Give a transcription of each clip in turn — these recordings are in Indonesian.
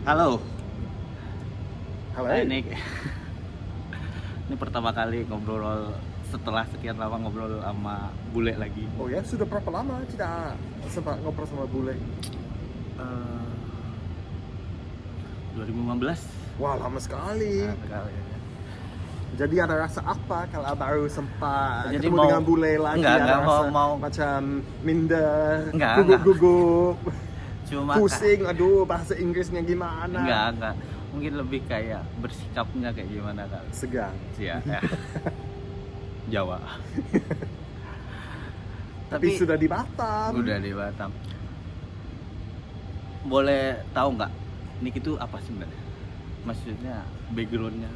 Halo, Halo. ini pertama kali ngobrol setelah sekian lama ngobrol sama bule lagi. Oh ya, sudah berapa lama tidak sempat ngobrol sama bule? 2015. Wah, lama sekali. Sekali. Jadi ada rasa apa kalau baru sempat Jadi ketemu dengan bule lagi? enggak Ada rasa mau macam minder, Enggak. gugup-gugup, Cuma pusing, aduh bahasa Inggrisnya gimana? enggak. Mungkin lebih kayak bersikapnya kayak gimana kali. Segan. Ya. Jawa. Tapi sudah di Batam. Udah di Batam. Boleh tahu nggak Nick itu apa sebenarnya? Maksudnya backgroundnya?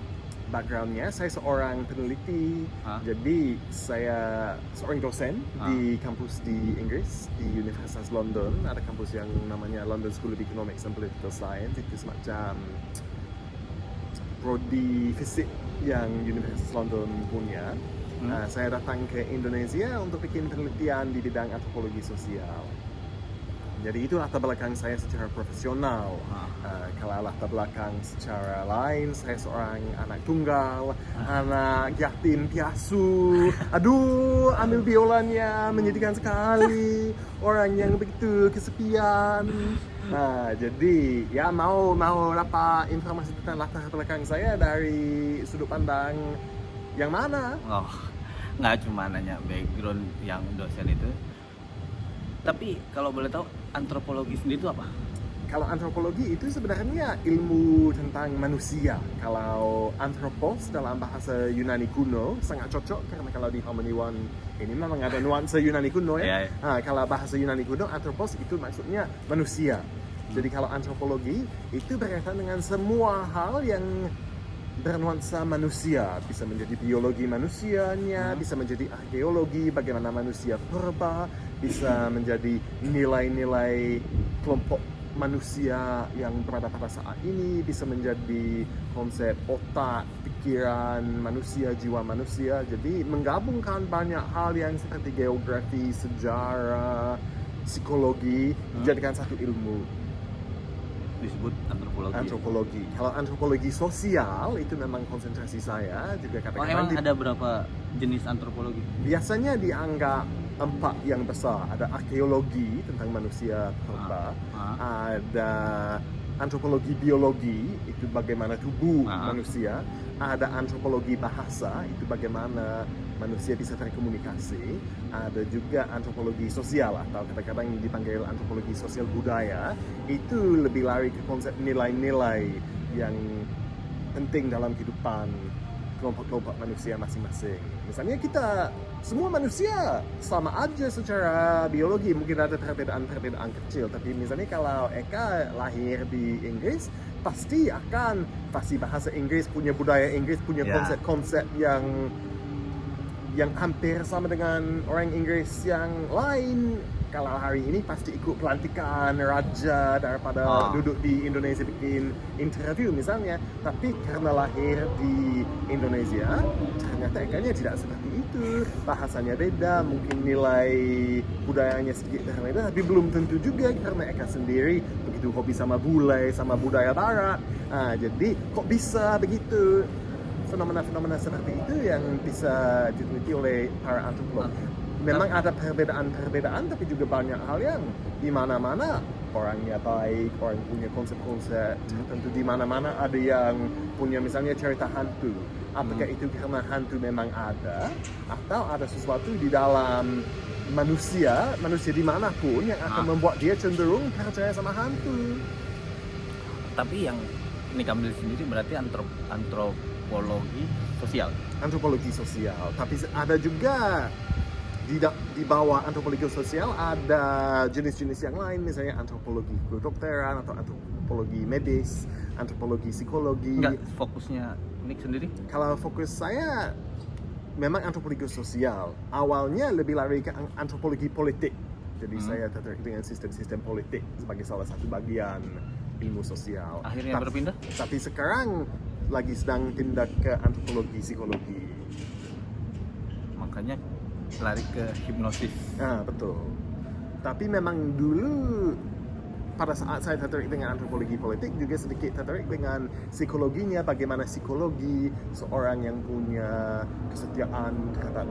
Backgroundnya, saya seorang peneliti. Jadi saya seorang dosen di kampus di Inggris, di Universitas London. Ada kampus yang namanya London School of Economics and Political Science. Itu semacam prodi fisik yang Universitas London punya. Saya datang ke Indonesia untuk bikin penelitian di bidang antropologi sosial. Jadi itu latar belakang saya secara profesional. Kalau latar belakang secara lain, saya seorang anak tunggal, anak yatim piatu. Aduh, ambil biolanya menyedihkan sekali. Orang yang begitu kesepian. Nah, jadi ya mau dapat informasi tentang latar belakang saya dari sudut pandang yang mana? Oh, nggak cuma nanya background yang dosen itu. Tapi kalau boleh tahu, antropologi sendiri itu apa? Kalau antropologi itu sebenarnya ilmu tentang manusia. Kalau anthropos dalam bahasa Yunani kuno sangat cocok karena kalau di Harmony One ini memang ada nuansa Yunani kuno ya. Kalau bahasa Yunani kuno anthropos itu maksudnya manusia. Jadi kalau antropologi itu berkaitan dengan semua hal yang bernuansa manusia, bisa menjadi biologi manusianya, bisa menjadi arkeologi bagaimana manusia purba, bisa menjadi nilai-nilai kelompok manusia yang berada pada saat ini, bisa menjadi konsep otak, pikiran manusia, jiwa manusia. Jadi menggabungkan banyak hal yang seperti geografi, sejarah, psikologi, dijadikan satu ilmu. Disebut antropologi. Kalau antropologi sosial itu memang konsentrasi saya juga katakan. Emang ada berapa jenis antropologi? Biasanya dianggap 4 yang besar. Ada arkeologi tentang manusia purba, ada antropologi biologi itu bagaimana tubuh manusia, ada antropologi bahasa itu bagaimana manusia bisa berkomunikasi, ada juga antropologi sosial atau kadang-kadang dipanggil antropologi sosial budaya, itu lebih lari ke konsep nilai-nilai yang penting dalam kehidupan kelompok-kelompok manusia masing-masing. Misalnya kita semua manusia sama aja secara biologi, mungkin ada perbedaan-perbedaan kecil, tapi misalnya kalau Eka lahir di Inggris, pasti bahasa Inggris, punya budaya Inggris, punya konsep-konsep yang hampir sama dengan orang Inggris yang lain. Kalau hari ini pasti ikut pelantikan raja daripada duduk di Indonesia bikin interview misalnya. Tapi karena lahir di Indonesia, ternyata Ekanya tidak seperti itu. Bahasanya beda, mungkin nilai budayanya sedikit berbeda, tapi belum tentu juga karena Eka sendiri begitu hobi sama bule, sama budaya barat. Jadi kok bisa begitu? Fenomena-fenomena seperti itu yang bisa diteliti oleh para antropolog. Memang ada perbedaan-perbedaan, tapi juga banyak hal yang di mana-mana orangnya baik, orang punya konsep-konsep tertentu. Di mana-mana ada yang punya misalnya cerita hantu. Apakah itu karena hantu memang ada, atau ada sesuatu di dalam manusia dimanapun yang akan membuat dia cenderung percaya sama hantu. Tapi yang ini ambil sendiri berarti antropologi sosial. Antropologi sosial, tapi ada juga di bawah antropologi sosial ada jenis-jenis yang lain, misalnya antropologi kedokteran atau antropologi medis, antropologi psikologi. Enggak, fokusnya Nick sendiri? Kalau fokus saya memang antropologi sosial. Awalnya lebih lari ke antropologi politik. Jadi saya tertarik dengan sistem-sistem politik sebagai salah satu bagian ilmu sosial. Akhirnya berpindah? Tapi sekarang lagi sedang pindah ke antropologi psikologi. Makanya lari ke hipnosis. Betul. Tapi memang dulu pada saat saya tertarik dengan antropologi politik juga sedikit tertarik dengan psikologinya, bagaimana psikologi seorang yang punya kesetiaan terhadap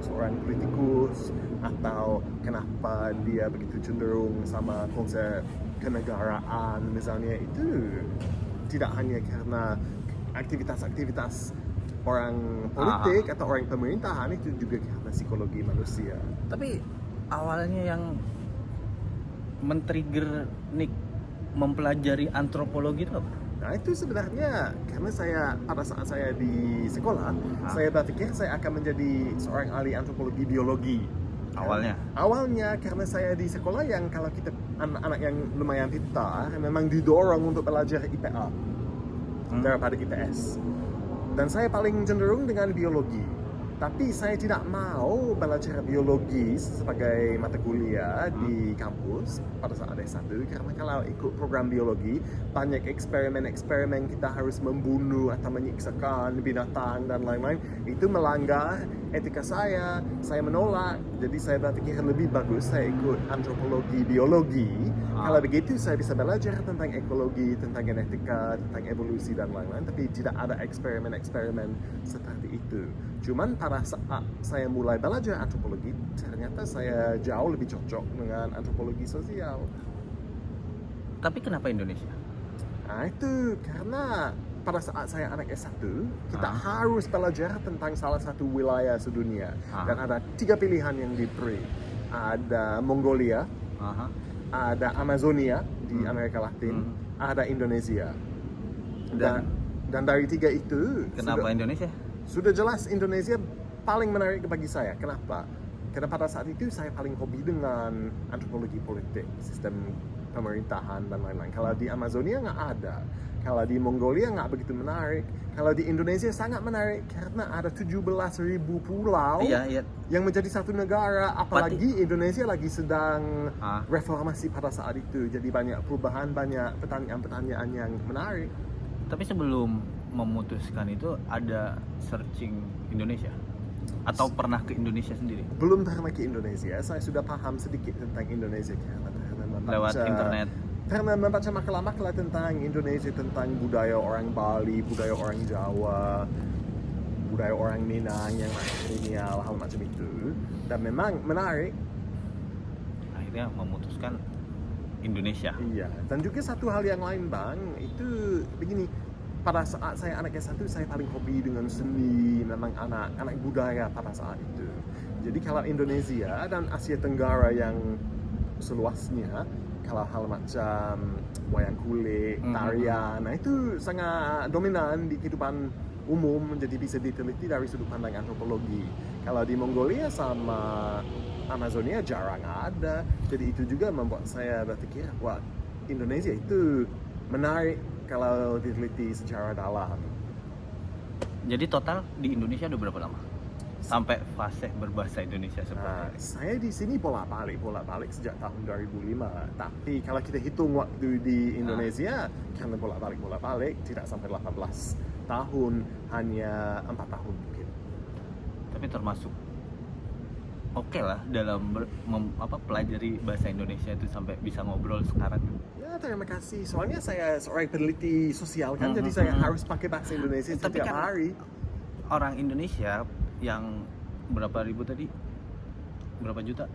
seorang politikus, atau kenapa dia begitu cenderung sama konsep kenegaraan misalnya. Itu tidak hanya karena aktivitas-aktivitas orang politik atau orang pemerintahan, itu juga karena psikologi manusia. Tapi awalnya yang men-trigger Nick mempelajari antropologi itu apa? Nah, itu sebenarnya karena pada saat saya di sekolah, saya berpikir saya akan menjadi seorang ahli antropologi biologi. Awalnya karena saya di sekolah yang kalau kita anak-anak yang lumayan pintar memang didorong untuk belajar IPA daripada IPS. Dan saya paling cenderung dengan biologi. Tapi saya tidak mau belajar biologi sebagai mata kuliah di kampus pada saat S1, karena kalau ikut program biologi banyak eksperimen kita harus membunuh atau menyiksakan binatang dan lain-lain. Itu melanggar etika saya menolak. Jadi saya berpikir lebih bagus saya ikut antropologi biologi. Kalau begitu saya bisa belajar tentang ekologi, tentang genetika, tentang evolusi dan lain-lain, tapi tidak ada eksperimen seperti itu. Cuman pada saat saya mulai belajar antropologi, ternyata saya jauh lebih cocok dengan antropologi sosial. Tapi kenapa Indonesia? Nah, itu karena pada saat saya anak S1, kita harus belajar tentang salah satu wilayah sedunia. Dan ada 3 pilihan yang diberi. Ada Mongolia, ada Amazonia di Amerika Latin, ada Indonesia. Dan dari 3 itu, kenapa Indonesia? Sudah jelas Indonesia paling menarik bagi saya. Kenapa? Karena pada saat itu saya paling hobi dengan antropologi politik, sistem pemerintahan dan lain-lain. Kalau di Amazonia nggak ada. Kalau di Mongolia nggak begitu menarik. Kalau di Indonesia sangat menarik karena ada 17.000 pulau yang menjadi satu negara. Apalagi Indonesia lagi sedang reformasi pada saat itu. Jadi banyak perubahan, banyak pertanyaan-pertanyaan yang menarik. Tapi sebelum memutuskan itu ada searching Indonesia? Atau pernah ke Indonesia sendiri? Belum pernah ke Indonesia, saya sudah paham sedikit tentang Indonesia karena lewat internet. Karena membaca makalah-makalah tentang Indonesia, tentang budaya orang Bali, budaya orang Jawa, budaya orang Minang yang kolonial, hal macam itu. Dan memang menarik. Akhirnya memutuskan Indonesia. Iya, dan juga satu hal yang lain Bang, itu begini. Pada saat saya anak S1, saya paling hobi dengan seni, memang anak budaya pada saat itu. Jadi kalau Indonesia dan Asia Tenggara yang seluasnya, kalau hal macam wayang kulit, tarian, nah itu sangat dominan di kehidupan umum, jadi bisa diteliti dari sudut pandang antropologi. Kalau di Mongolia sama Amazonia jarang ada, jadi itu juga membuat saya berpikir, wah Indonesia itu menarik kalau diteliti secara dalam. Jadi total di Indonesia udah berapa lama? Sampai fase berbahasa Indonesia seperti ini? Saya di sini bolak-balik sejak tahun 2005. Tapi kalau kita hitung waktu di Indonesia, karena bolak-balik tidak sampai 18 tahun, hanya 4 tahun mungkin. Tapi termasuk oke lah dalam pelajari bahasa Indonesia itu sampai bisa ngobrol sekarang. Ya, terima kasih. Soalnya saya seorang peneliti sosial kan, jadi saya harus pakai bahasa Indonesia setiap hari. Orang Indonesia yang berapa ribu tadi? Berapa juta?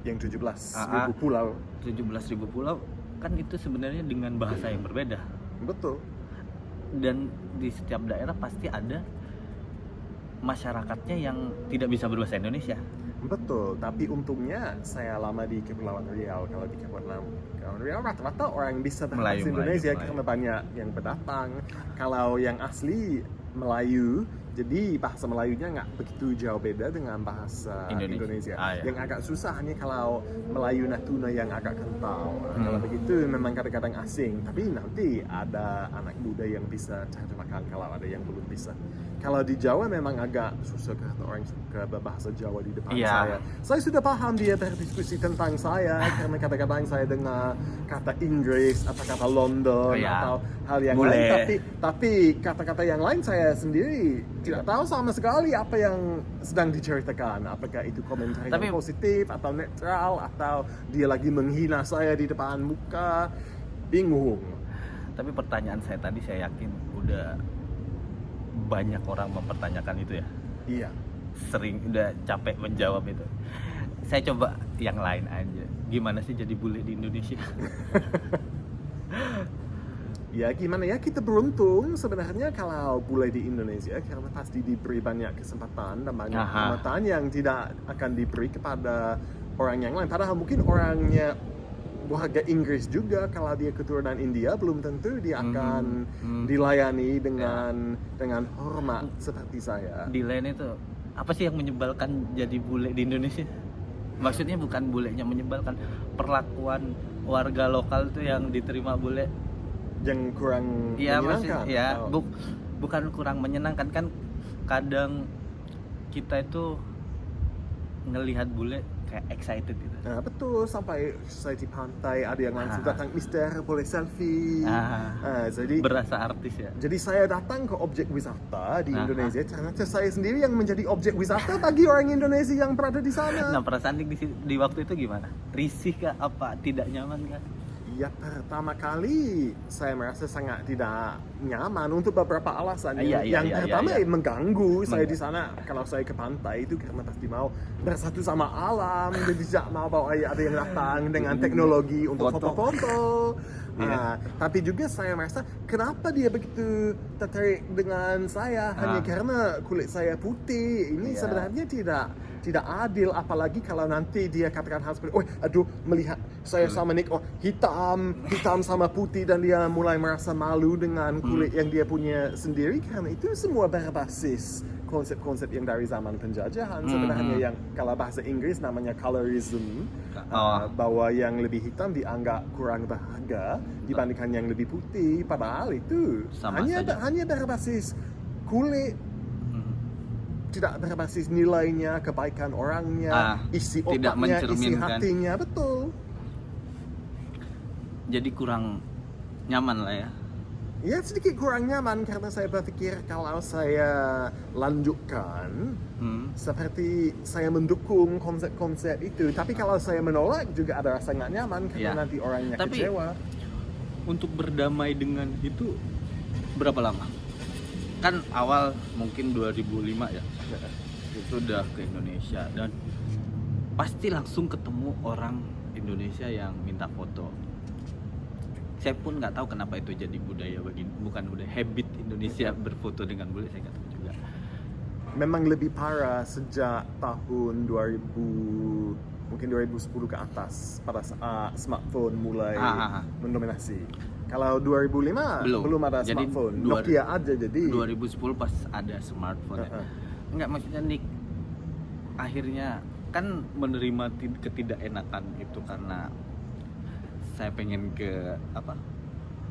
Yang 17.000 pulau. 17.000 pulau kan itu sebenarnya dengan bahasa yang berbeda. Betul. Dan di setiap daerah pasti ada masyarakatnya yang tidak bisa berbahasa Indonesia. Betul, tapi untungnya saya lama di Kepulauan Riau. Kalau di Kepulauan Riau rata-rata orang bisa bahasa Indonesia karena banyak yang pendatang. Kalau yang asli Melayu, jadi bahasa Melayunya nggak begitu jauh beda dengan bahasa Indonesia. Yang agak susah hanya kalau Melayu Natuna yang agak kental. Kalau begitu memang kadang-kadang asing, tapi nanti ada anak muda yang bisa terjemahkan kalau ada yang belum bisa. Kalau di Jawa memang agak susah karena orang suka berbahasa Jawa di depan Iya. saya. Saya sudah paham dia berdiskusi tentang saya karena kadang-kadang saya dengar kata Inggris atau kata London Iya. atau hal yang Bule. lain. Tapi kata-kata yang lain saya sendiri tidak tahu sama sekali apa yang sedang diceritakan. Apakah itu komentar Tapi- yang positif atau netral atau dia lagi menghina saya di depan muka. Bingung. Tapi pertanyaan saya tadi saya yakin udah banyak orang mempertanyakan itu ya. Iya. Sering udah capek menjawab itu. Saya coba yang lain aja. Gimana sih jadi bule di Indonesia? Ya gimana ya, kita beruntung sebenarnya kalau bule di Indonesia karena pasti diberi banyak kesempatan dan banyak Aha. kesempatan yang tidak akan diberi kepada orang yang lain. Padahal mungkin orangnya warga Inggris juga, kalau dia keturunan India belum tentu dia akan dilayani dengan hormat seperti saya. Di lain itu apa sih yang menyebalkan jadi bule di Indonesia? Maksudnya bukan bulenya menyebalkan, perlakuan warga lokal tuh yang diterima bule. Yang kurang Iya menyenangkan. maksud ya atau- bukan kurang menyenangkan kan, kadang kita itu ngelihat bule kayak excited gitu. Nah, betul, sampai saya di pantai ada yang langsung Ah. datang, "Mister, boleh selfie?" Jadi Berasa artis ya. Jadi saya datang ke objek wisata di Aha. Indonesia, ternyata saya sendiri yang menjadi objek wisata bagi orang Indonesia yang berada di sana. Nah perasaan di waktu itu gimana? Risih kah? Apa tidak nyaman kah? Ya pertama kali saya merasa sangat tidak nyaman untuk beberapa alasan. Iya, iya, Yang iya, pertama iya. mengganggu saya di sana. Kalau saya ke pantai itu karena pasti mau bersatu sama alam, jadi tidak mau bawa ada yang datang dengan teknologi untuk Foto. foto-foto. Iya. Tapi juga saya merasa kenapa dia begitu tertarik dengan saya hanya karena kulit saya putih. Ini Iya. sebenarnya tidak adil, apalagi kalau nanti dia katakan hal seperti, "Oh, aduh, melihat saya sama Nick, oh hitam sama putih," dan dia mulai merasa malu dengan kulit yang dia punya sendiri, karena itu semua berbasis konsep-konsep yang dari zaman penjajahan sebenarnya, yang kalau bahasa Inggris namanya colorism, bahwa yang lebih hitam dianggap kurang berharga dibandingkan yang lebih putih, padahal itu Sama saja. hanya berbasis kulit, tidak berbasis nilainya, kebaikan orangnya, isi tidak otaknya, isi mencerminkan. hatinya, betul. Jadi kurang nyaman lah ya. Ya sedikit kurang nyaman karena saya berpikir kalau saya lanjutkan seperti saya mendukung konsep-konsep itu, tapi kalau saya menolak juga ada rasa nggak nyaman karena Iya. nanti orangnya Tapi kecewa. untuk berdamai dengan itu berapa lama? Kan awal mungkin 2005 ya, itu udah ke Indonesia dan pasti langsung ketemu orang Indonesia yang minta foto. Saya pun nggak tahu kenapa itu jadi budaya bukan budaya, habit Indonesia berfoto dengan bule, saya nggak tahu juga. Memang lebih parah sejak tahun 2010 ke atas, pada saat smartphone mulai mendominasi. Kalau 2005 belum ada Jadi smartphone, Nokia aja jadi. 2010 pas ada smartphone ya. Enggak, maksudnya Nick akhirnya kan menerima ketidakenakan itu karena saya pengen ke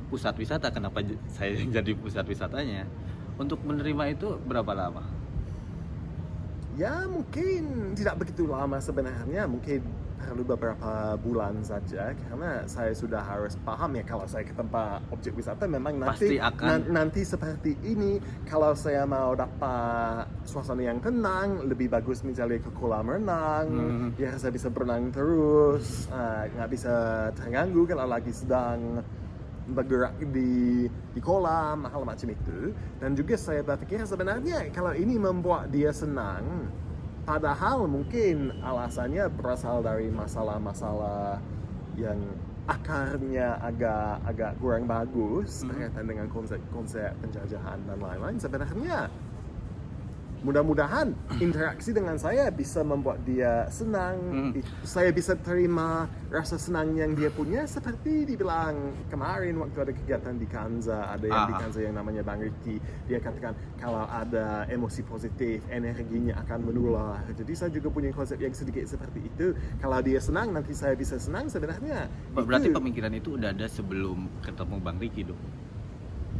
pusat wisata. Kenapa saya jadi pusat wisatanya? Untuk menerima itu berapa lama? Ya mungkin tidak begitu lama sebenarnya, mungkin perlu beberapa bulan saja, karena saya sudah harus paham ya kalau saya ke tempat objek wisata memang nanti Pasti akan- nanti seperti ini. Kalau saya mau dapat suasana yang tenang, lebih bagus misalnya ke kolam renang, biar saya bisa berenang terus, nggak bisa terganggu kalau lagi sedang bergerak di kolam, hal macam itu. Dan juga saya berpikir sebenarnya kalau ini membuat dia senang, padahal mungkin alasannya berasal dari masalah-masalah yang akarnya agak kurang bagus berkaitan dengan konsep penjajahan dan lain-lain. Sebenarnya mudah-mudahan interaksi dengan saya bisa membuat dia senang. Saya bisa terima rasa senang yang dia punya, seperti dibilang kemarin waktu ada kegiatan di Kanza, ada yang di Kanza yang namanya Bang Ricky, dia katakan kalau ada emosi positif energinya akan menular. Jadi saya juga punya konsep yang sedikit seperti itu. Kalau dia senang nanti saya bisa senang. Sebenarnya Berarti itu, pemikiran itu udah ada sebelum ketemu Bang Ricky dong?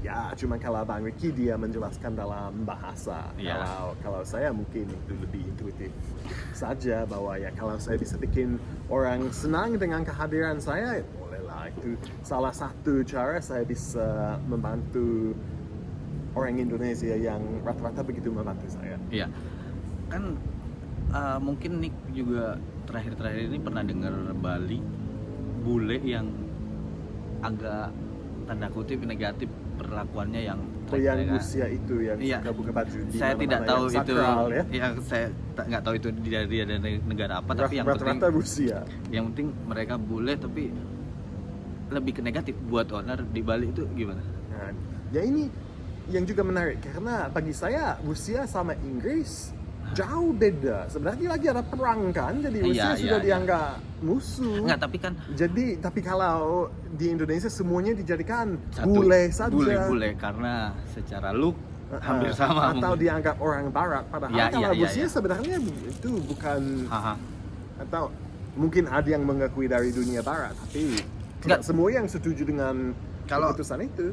Ya, cuma kalau Bang Ricky dia menjelaskan dalam bahasa. Ya. Kalau saya mungkin itu lebih intuitif saja, bahwa ya kalau saya bisa bikin orang senang dengan kehadiran saya, bolehlah. Itu salah satu cara saya bisa membantu orang Indonesia yang rata-rata begitu membantu saya. Iya. Kan mungkin Nick juga terakhir-terakhir ini pernah dengar Bali bule yang agak tanda kutip negatif perlakuannya yang Yang usia itu yang iya, suka buka baju di saya mana-mana tidak tahu yang itu sakral, ya. yang saya nggak tahu itu dari negara apa, tapi yang penting Rata-rata Rusia. yang penting mereka bule tapi lebih ke negatif buat owner di Bali itu gimana? Nah, ya ini yang juga menarik karena bagi saya Rusia sama Inggris jauh beda. Sebenarnya lagi ada perang kan, jadi Rusia sudah dianggap musuh. Enggak, tapi kan tapi kalau di Indonesia semuanya dijadikan bule saja. Bule karena secara look hampir sama. Atau mungkin. dianggap orang Barat. Padahal kalau Rusia sebenarnya itu bukan. Atau mungkin ada yang mengakui dari dunia Barat, tapi tidak semua yang setuju dengan keputusan itu.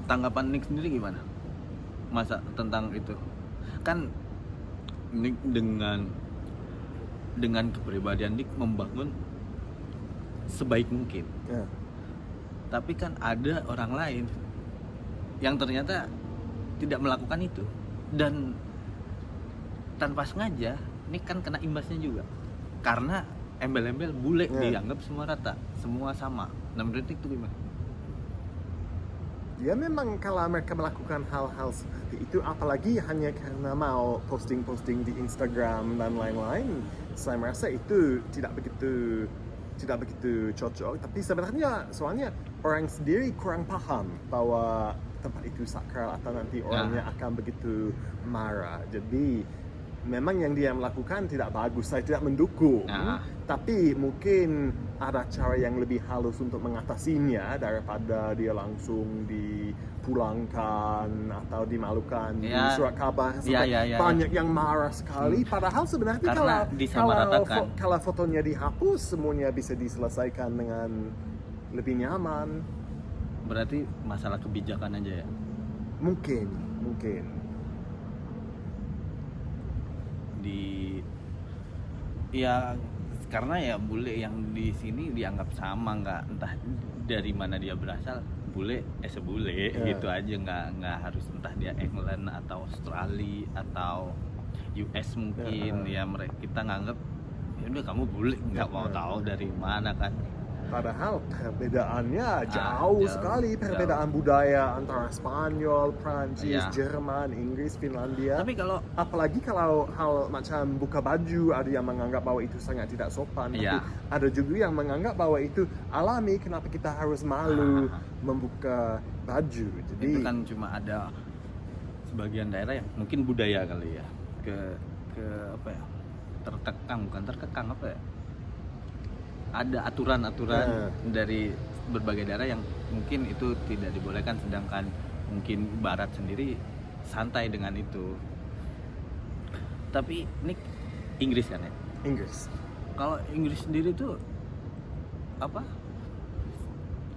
Tanggapan Nick sendiri gimana? Masa tentang itu? Kan Nick dengan kepribadian Nick membangun sebaik mungkin. Ya. Tapi kan ada orang lain yang ternyata tidak melakukan itu dan tanpa sengaja Nick kan kena imbasnya juga. Karena embel-embel bule dianggap semua rata, semua sama. Nah, menurut Nick itu gimana? Ya memang kalau mereka melakukan hal-hal seperti itu, apalagi hanya karena mau posting-posting di Instagram dan lain-lain, saya merasa itu tidak begitu cocok. Tapi sebenarnya soalnya orang sendiri kurang paham bahwa tempat itu sakral atau nanti orangnya akan begitu marah. Jadi memang yang dia melakukan tidak bagus, saya tidak mendukung. Tapi mungkin ada cara yang lebih halus untuk mengatasinya daripada dia langsung dipulangkan atau dimalukan di surat kabar. Banyak yang marah sekali. Padahal sebenarnya kalau fotonya dihapus, semuanya bisa diselesaikan dengan lebih nyaman. Berarti masalah kebijakan aja ya? Mungkin. Karena ya bule yang di sini dianggap sama, nggak entah dari mana dia berasal, bule sebule gitu aja, nggak harus entah dia England atau Australia atau US mungkin ya mereka kita nganggap ya udah kamu bule, nggak mau tahu dari mana kan. Padahal perbedaannya jauh sekali, perbedaan budaya antara Spanyol, Prancis, Jerman, Inggris, Finlandia. Tapi apalagi kalau hal macam buka baju, ada yang menganggap bahwa itu sangat tidak sopan. Tapi ada juga yang menganggap bahwa itu alami, kenapa kita harus malu membuka baju. Jadi itu kan cuma ada sebagian daerah yang mungkin budaya kali ya, ke apa ya, terkekang apa ya, ada aturan-aturan dari berbagai daerah yang mungkin itu tidak dibolehkan, sedangkan mungkin Barat sendiri santai dengan itu. Tapi ini Inggris kan ya? Inggris. Kalau Inggris sendiri tuh apa?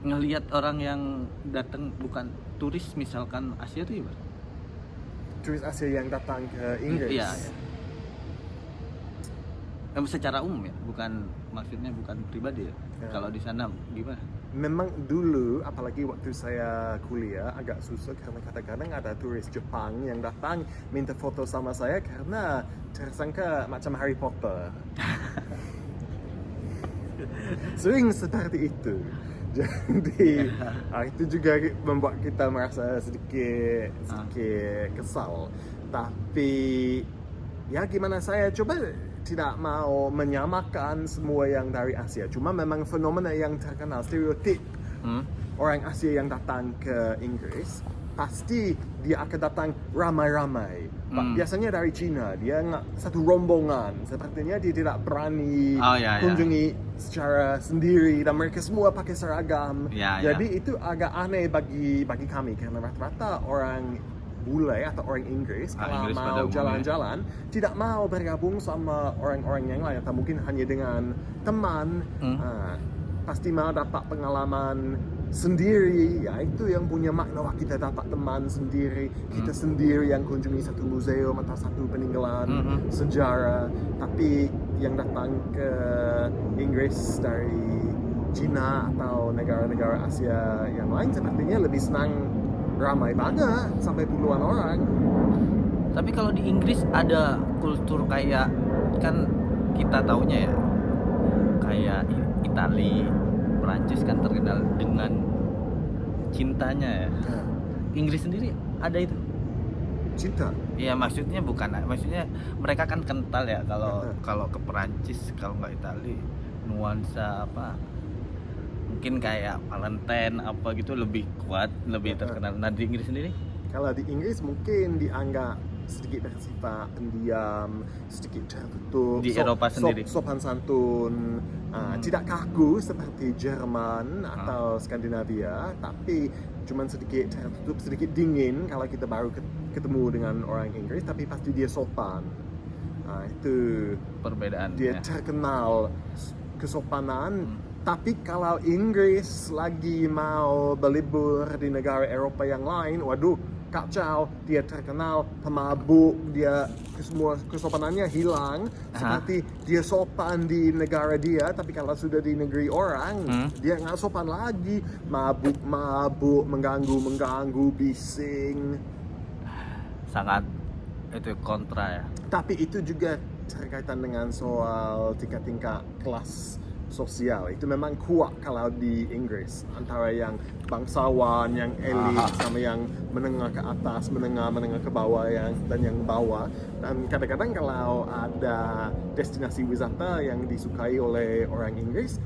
Ngelihat orang yang datang bukan turis misalkan Asia tuh gimana? Turis Asia yang datang ke Inggris? Iya. Secara umum ya, maksudnya bukan pribadi ya. Kalau di sana gimana? Memang dulu, apalagi waktu saya kuliah, agak susah karena kadang-kadang ada turis Jepang yang datang minta foto sama saya karena tersangka macam Harry Potter. Sering seperti itu. Jadi itu juga membuat kita merasa sedikit kesal. Tapi ya gimana, saya coba tidak mau menyamakan semua yang dari Asia. Cuma memang fenomena yang terkenal, stereotip orang Asia yang datang ke Inggris, pasti dia akan datang ramai-ramai. Biasanya dari Cina, dia satu rombongan. Sepertinya dia tidak berani kunjungi secara sendiri dan mereka semua pakai seragam. Jadi itu agak aneh bagi kami karena rata-rata orang bule atau orang Inggris kalau mau jalan-jalan tidak mau bergabung sama orang-orang yang lain atau mungkin hanya dengan teman. Pasti mau dapat pengalaman sendiri, ya itu yang punya makna. Wah, kita dapat teman sendiri, kita sendiri yang kunjungi satu museum atau satu peninggalan sejarah. Tapi yang datang ke Inggris dari Cina atau negara-negara Asia yang lain sepertinya lebih senang ramai banget sampai puluhan orang. Tapi kalau di Inggris ada kultur kayak, kan kita taunya ya kayak Itali, Prancis kan terkenal dengan cintanya ya. Inggris sendiri ada itu? Cinta? Iya, maksudnya mereka kan kental ya kalau ke Prancis, kalau nggak Itali nuansa apa? Mungkin kayak Valentine apa gitu lebih kuat, lebih terkenal. Nah, di Inggris sendiri? Kalau di Inggris mungkin dianggap sedikit bersifat pendiam, sedikit tertutup. Di Eropa sendiri? Sopan santun, tidak kaku seperti Jerman atau Skandinavia, tapi cuman sedikit tertutup, sedikit dingin kalau kita baru ketemu dengan orang Inggris, tapi pasti dia sopan. Itu Perbedaan. dia terkenal kesopanan. Tapi kalau Inggris lagi mau berlibur di negara Eropa yang lain, waduh, kacau. Dia terkenal pemabuk, dia semua kesopanannya hilang. Seperti dia sopan di negara dia, tapi kalau sudah di negeri orang, dia nggak sopan lagi. Mabuk, mengganggu, bising. Sangat itu kontra ya. Tapi itu juga terkaitan dengan soal tingkat-tingkat kelas sosial. Itu memang kuat kalau di Inggris, antara yang bangsawan, yang elit, sama yang menengah ke atas, menengah ke bawah, dan yang bawah. Dan kadang-kadang kalau ada destinasi wisata yang disukai oleh orang Inggris,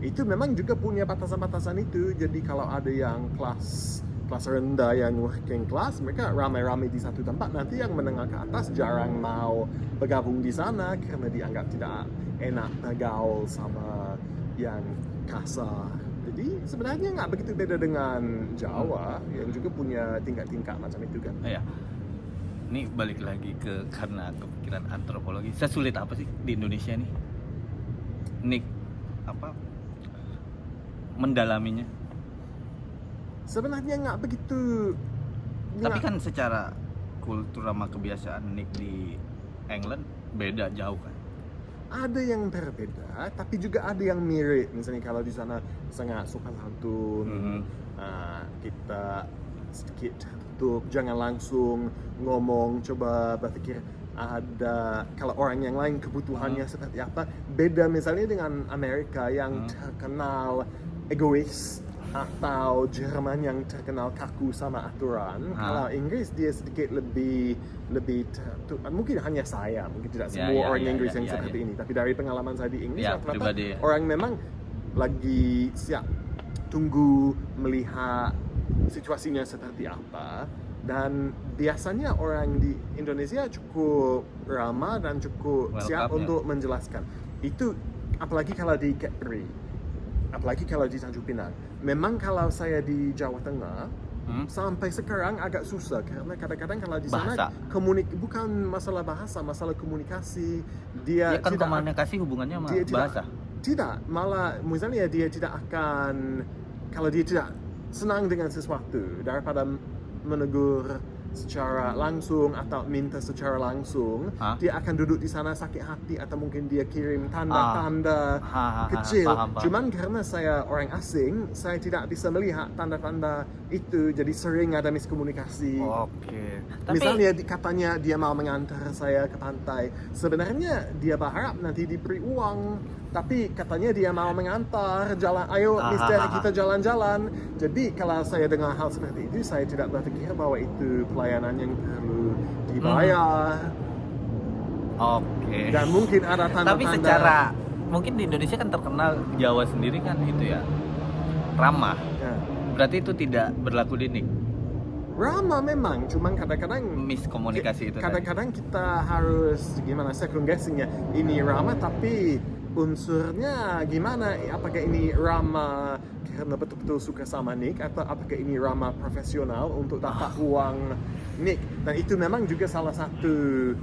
itu memang juga punya batasan-batasan itu. Jadi kalau ada yang kelas rendah, yang working class, mereka ramai-ramai di satu tempat. Nanti yang menengah ke atas jarang mau bergabung di sana karena dianggap tidak enak bergaul sama yang kasar. Jadi sebenarnya nggak begitu beda dengan Jawa yang juga punya tingkat-tingkat macam itu kan. Iya. Ini balik lagi karena kepikiran antropologi. Sesulit apa sih di Indonesia nih? Nik apa mendalaminya? Sebenarnya nggak begitu. Tapi kan secara kultur sama kebiasaan Nik di England beda jauh kan? Ada yang berbeda, tapi juga ada yang mirip. Misalnya kalau di sana sangat sopan santun, kita sedikit tertutup, jangan langsung ngomong, coba berpikir ada kalau orang yang lain kebutuhannya seperti apa. Beda misalnya dengan Amerika yang terkenal egois, atau Jerman yang terkenal kaku sama aturan. Kalau Inggris dia sedikit lebih mungkin hanya saya, mungkin tidak semua orang Inggris yang seperti ini, tapi dari pengalaman saya di Inggris orang memang lagi siap tunggu melihat situasinya seperti apa. Dan biasanya orang di Indonesia cukup ramah dan cukup siap untuk menjelaskan. Itu apalagi kalau di Kepri, apalagi kalau di Tanjung Pinang. Memang kalau saya di Jawa Tengah sampai sekarang agak susah karena kadang-kadang kalau di sana bukan masalah bahasa, masalah komunikasi. Dia kan tidak komunikasi hubungannya sama bahasa. Tidak, malah misalnya dia tidak akan, kalau dia tidak senang dengan sesuatu, daripada menegur secara langsung atau minta secara langsung, dia akan duduk di sana sakit hati atau mungkin dia kirim tanda-tanda kecil. Paham. Cuman karena saya orang asing, saya tidak bisa melihat tanda-tanda itu, jadi sering ada miskomunikasi. Oke. Misalnya katanya dia mau mengantar saya ke pantai, sebenarnya dia berharap nanti diberi uang, tapi katanya dia mau mengantar, ayo mister kita jalan-jalan. Jadi kalau saya dengar hal seperti itu, saya tidak berpikir bahwa itu pelayanan yang perlu dibayar. Oke. Dan mungkin ada tanda-tanda. Tapi secara mungkin di Indonesia kan terkenal, Jawa sendiri kan itu ya ramah. Berarti itu tidak berlaku di Nik? Ramah memang, cuman kadang-kadang miskomunikasi itu. Kadang-kadang kita harus gimana second guessing ya. Ini ramah tapi unsurnya gimana? Apakah ini ramah karena betul-betul suka sama Nick, atau apakah ini ramah profesional untuk dapat uang Nick? Dan itu memang juga salah satu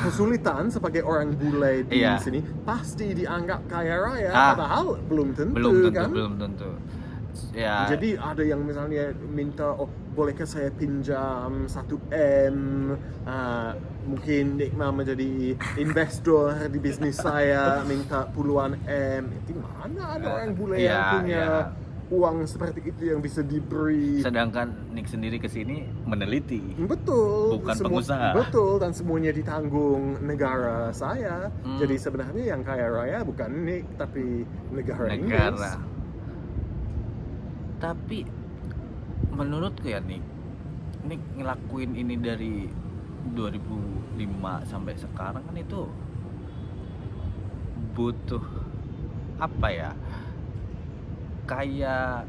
kesulitan sebagai orang bule di sini. Pasti dianggap kaya raya, padahal belum tentu kan? Belum tentu. Ya. Jadi ada yang misalnya minta, oh bolehkah saya pinjam 1M, mungkin Nick mau menjadi investor di bisnis saya, minta puluhan M. Itu mana ada orang bule yang punya uang seperti itu yang bisa diberi. Sedangkan Nick sendiri kesini meneliti. Betul. Bukan pengusaha. Betul, dan semuanya ditanggung negara saya. Jadi sebenarnya yang kaya raya bukan Nick, tapi negara Inggris. Tapi menurutku ya Nick ngelakuin ini dari 2005 sampai sekarang kan itu butuh apa ya, kayak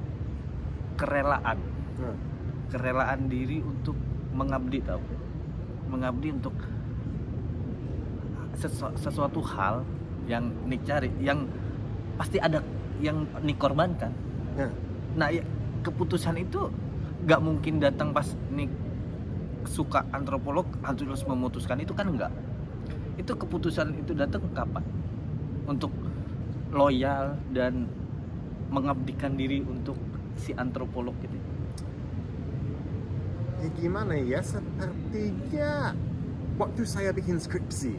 kerelaan diri untuk mengabdi untuk sesuatu hal yang Nick cari, yang pasti ada yang Nick korbankan. Nah ya, keputusan itu gak mungkin datang pas Nick suka antropolog terus memutuskan itu kan, enggak. Itu keputusan itu datang kapan? Untuk loyal dan mengabdikan diri untuk si antropolog gitu. Ya gimana ya, sepertinya waktu saya bikin skripsi,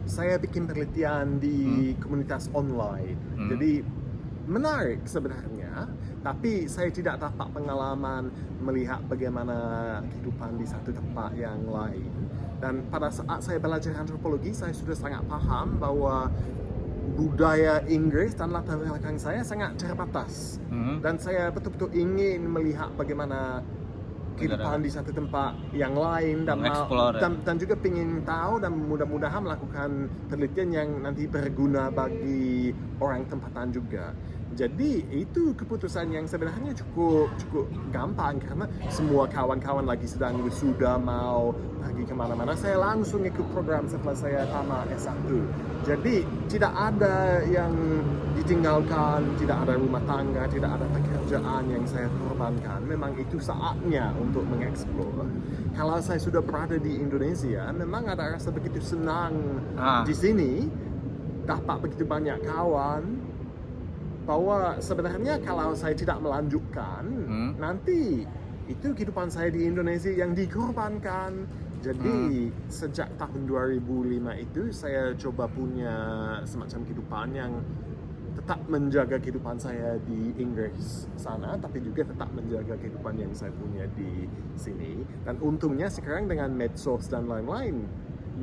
saya bikin penelitian di komunitas online. Jadi menarik sebenarnya, tapi saya tidak dapat pengalaman melihat bagaimana kehidupan di satu tempat yang lain. Dan pada saat saya belajar antropologi, saya sudah sangat paham bahwa budaya Inggris dan latar belakang saya sangat terbatas. Dan saya betul-betul ingin melihat bagaimana kehidupan di satu tempat yang lain, dan juga ingin tahu dan mudah-mudahan melakukan penelitian yang nanti berguna bagi orang tempatan juga. Jadi itu keputusan yang sebenarnya cukup gampang, karena semua kawan-kawan lagi sedang wisuda mau pergi kemana-mana. Saya langsung ikut program setelah saya tamat S1. Jadi tidak ada yang ditinggalkan, tidak ada rumah tangga, tidak ada pekerjaan yang saya korbankan. Memang itu saatnya untuk mengeksplor. Kalau saya sudah berada di Indonesia, memang ada rasa begitu senang di sini, dapat begitu banyak kawan, bahwa sebenarnya kalau saya tidak melanjutkan, nanti itu kehidupan saya di Indonesia yang dikorbankan. Jadi sejak tahun 2005 itu saya coba punya semacam kehidupan yang tetap menjaga kehidupan saya di Inggris sana, tapi juga tetap menjaga kehidupan yang saya punya di sini. Dan untungnya sekarang dengan medsos dan lain-lain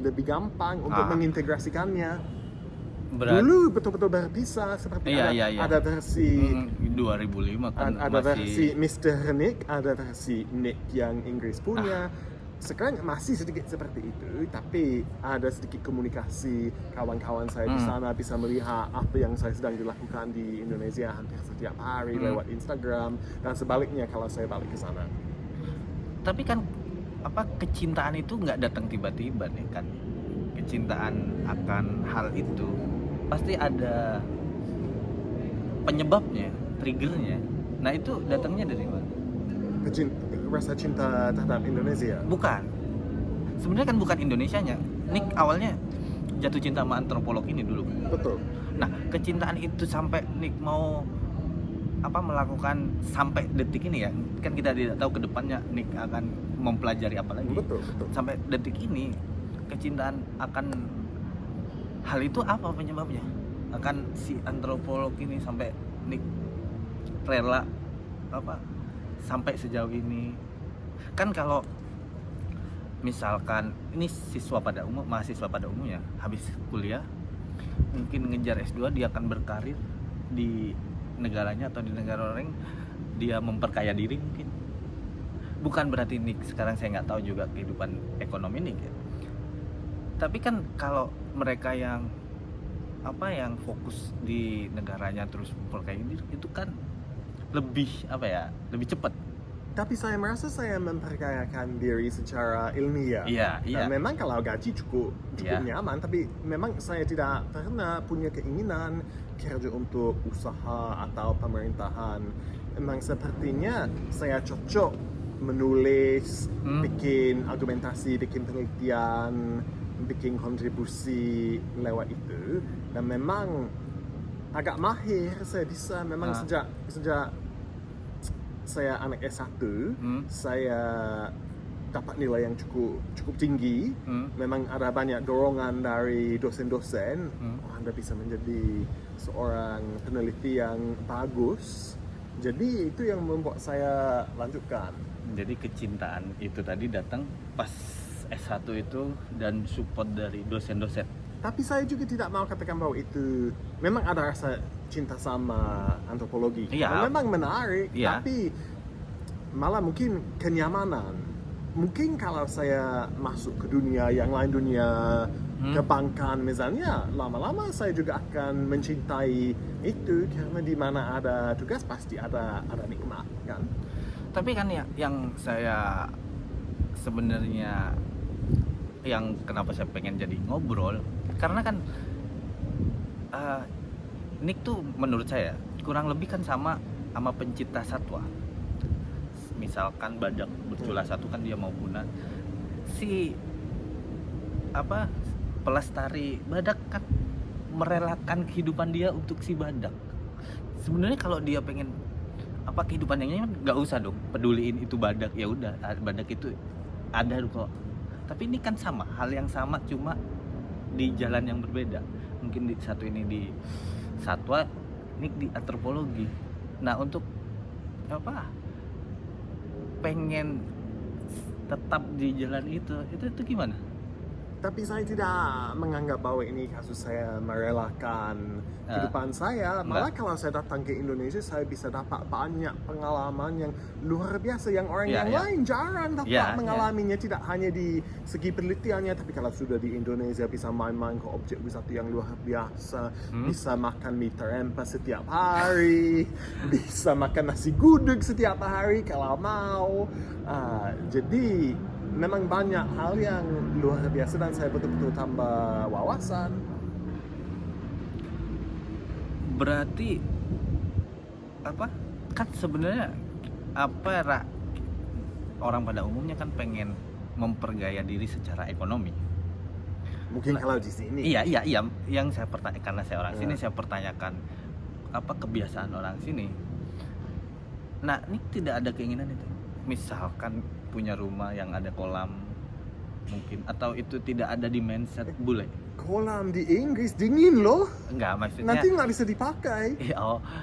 lebih gampang untuk mengintegrasikannya. Dulu betul-betul berpisah, seperti ada versi 2005 kan ada masih versi Mr. Nick, ada versi Nick yang Inggris punya. Sekarang masih sedikit seperti itu, tapi ada sedikit komunikasi. Kawan-kawan saya di sana bisa melihat apa yang saya sedang dilakukan di Indonesia hampir setiap hari lewat Instagram, dan sebaliknya kalau saya balik ke sana. Tapi kan kecintaan itu nggak datang tiba-tiba nih kan. Kecintaan akan hal itu pasti ada penyebabnya, triggernya. Nah itu datangnya dari mana? Rasa cinta terhadap Indonesia? Bukan. Sebenarnya kan bukan Indonesianya. Nick awalnya jatuh cinta sama antropolog ini dulu. Betul. Nah kecintaan itu sampai Nick mau melakukan sampai detik ini ya. Kan kita tidak tahu kedepannya Nick akan mempelajari apa lagi. Betul. Sampai detik ini kecintaan akan hal itu apa penyebabnya? Akan si antropolog ini sampai Nick rela sampai sejauh ini. Kan kalau misalkan ini mahasiswa pada umumnya habis kuliah mungkin ngejar S2, dia akan berkarir di negaranya atau di negara orang, dia memperkaya diri mungkin. Bukan berarti Nick sekarang saya nggak tahu juga kehidupan ekonomi Nick ya. Tapi kan kalau mereka yang yang fokus di negaranya terus memperkaya diri itu kan lebih cepat. Tapi saya merasa saya memperkayakan diri secara ilmiah. Iya. Dan memang kalau gaji cukup nyaman, tapi memang saya tidak pernah punya keinginan kerja untuk usaha atau pemerintahan. Memang sepertinya saya cocok menulis, bikin argumentasi, bikin penelitian, bikin kontribusi lewat itu. Dan memang agak mahir saya bisa, memang sejak saya anak S1, saya dapat nilai yang cukup tinggi. Memang ada banyak dorongan dari dosen-dosen. Anda bisa menjadi seorang peneliti yang bagus. Jadi itu yang membuat saya lanjutkan. Jadi kecintaan itu tadi datang pas S1 itu dan support dari dosen-dosen. Tapi saya juga tidak mau katakan bahwa itu memang ada rasa cinta sama antropologi. Memang menarik, tapi malah mungkin kenyamanan. Mungkin kalau saya masuk ke dunia yang lain, dunia perbankan misalnya, lama-lama saya juga akan mencintai itu, karena di mana ada tugas pasti ada nikmat, kan? Tapi kan yang saya sebenarnya yang kenapa saya pengen jadi ngobrol, karena kan Nick tuh menurut saya kurang lebih kan sama pencinta satwa. Misalkan badak bercula satu kan dia mau punah, si pelestari badak kan merelakan kehidupan dia untuk si badak. Sebenarnya kalau dia pengen kehidupan yang nyaman, nggak usah dong peduliin itu badak, ya udah badak itu ada kok. Tapi ini kan sama hal yang sama, cuma di jalan yang berbeda. Mungkin di satu ini di satwa, ini di antropologi. Nah, untuk pengen tetap di jalan itu gimana? Tapi saya tidak menganggap bahwa ini kasus saya merelakan kehidupan saya. Malah kalau saya datang ke Indonesia, saya bisa dapat banyak pengalaman yang luar biasa yang orang yang lain jarang dapat mengalaminya. Tidak hanya di segi penelitiannya, tapi kalau sudah di Indonesia bisa main-main ke objek wisata yang luar biasa, bisa makan mie terempas setiap hari, bisa makan nasi gudeg setiap hari kalau mau. Jadi memang banyak hal yang luar biasa dan saya betul-betul tambah wawasan. Berarti kan sebenarnya orang pada umumnya kan pengen memperkaya diri secara ekonomi. Mungkin kalau di sini. Iya. Yang saya pertanyakan, karena saya orang sini, saya pertanyakan kebiasaan orang sini. Nah, ini tidak ada keinginan itu. Misalkan punya rumah yang ada kolam mungkin, atau itu tidak ada di mindset bule. Kolam di Inggris dingin loh. Enggak, maksudnya nanti nggak bisa dipakai.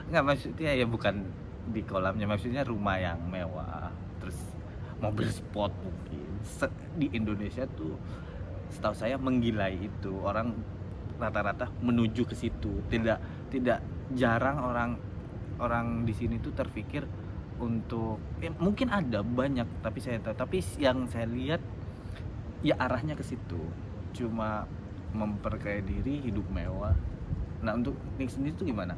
Enggak, maksudnya ya bukan di kolamnya, maksudnya rumah yang mewah, terus mobil sport mungkin. Di Indonesia tuh setahu saya menggilai itu, orang rata-rata menuju ke situ. Tidak jarang orang di sini tuh terpikir untuk mungkin ada banyak, tapi yang saya lihat ya arahnya ke situ, cuma memperkaya diri, hidup mewah. Nah, untuk Nick sendiri itu gimana?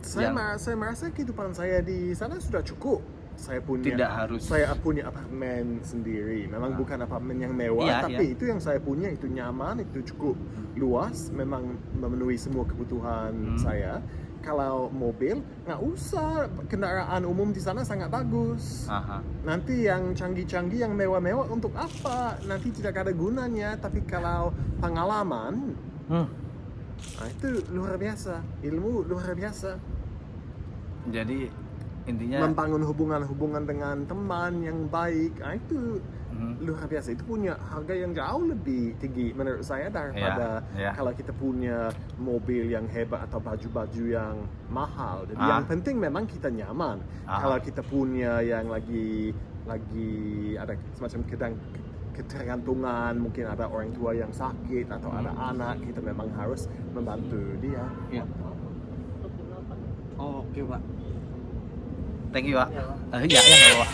Saya merasa kehidupan saya di sana sudah cukup. Saya punya apartemen sendiri. Memang bukan apartemen yang mewah, tapi itu yang saya punya itu nyaman, itu cukup luas, memang memenuhi semua kebutuhan saya. Kalau mobil, nggak usah, kendaraan umum di sana sangat bagus. Nanti yang canggih-canggih, yang mewah-mewah untuk apa? Nanti tidak ada gunanya. Tapi kalau pengalaman, itu luar biasa, ilmu luar biasa. Jadi intinya membangun hubungan dengan teman yang baik, itu luar biasa. Itu punya harga yang jauh lebih tinggi menurut saya daripada kalau kita punya mobil yang hebat atau baju-baju yang mahal. Jadi yang penting memang kita nyaman. Kalau kita punya yang lagi ada semacam ketergantungan, mungkin ada orang tua yang sakit atau ada anak, kita memang harus membantu dia. Oke, Pak. Thank you, Pak. Nggak apa-apa.